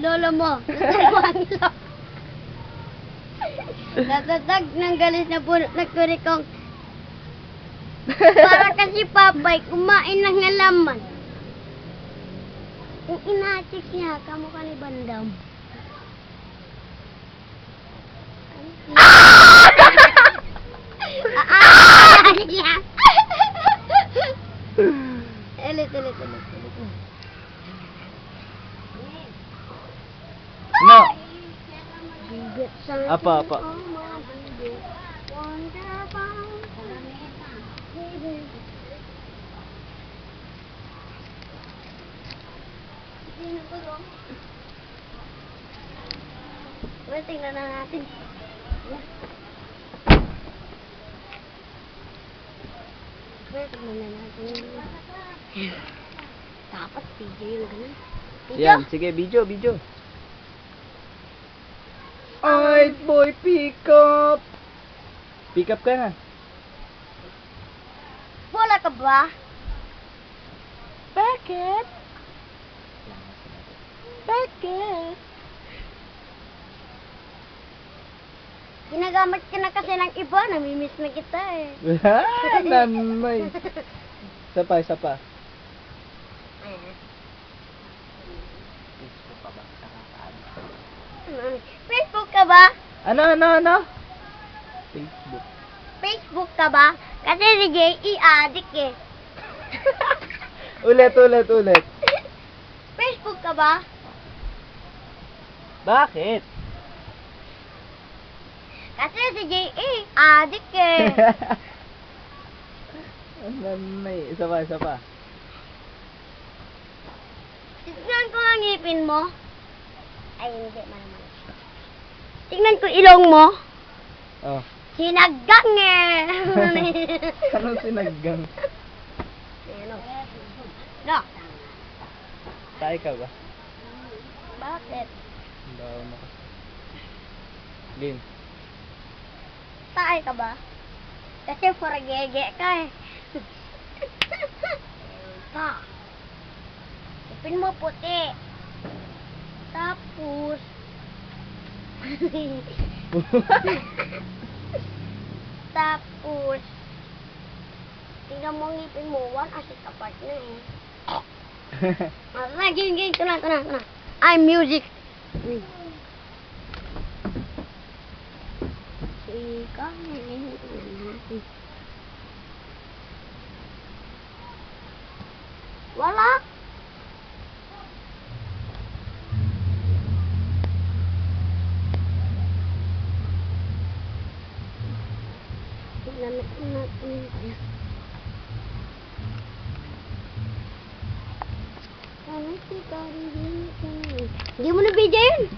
Lolo mo. Nataguan nila. Natatag ng galis na puno. Nagturi kong para kasi papay kumain ng halaman. Kung inatik niya, kamukha ni Bandam. Ulit. No. Bigat sa Apa. Well, tingnan na natin. Well, tingnan na natin. Dapat video yung ganun. Video? Yan, sige, video. Ay, boy, pick up. Pick up ka na. Wala ka ba? Bakit? Ginagamit ka na kasi ng iba. Namimiss na kita eh. Nanay. Isa pa. Facebook ka ba? Ano? Facebook. Facebook ka ba? Kasi si J.E. adik eh. Ulit. Facebook ka ba? Bakit? Kasi si J.E. adik eh. Nanay. Isa pa. Tignan ko ang ngipin mo. Ay, hindi man. Tignan ko ilong mo. Oh. Sinaggang eh. Anong sinaggang? Ano? No. Tayo ka ba? Bakit? Hindi ako Game. Tayo ka ba? Kasi forgege ka eh. Ta. Ipin mo puti. Tapos tingnan mo ang ngipin mo, one as apart na eh. Lagi, ito na. I'm music. Wala. Hindi mo na video yun.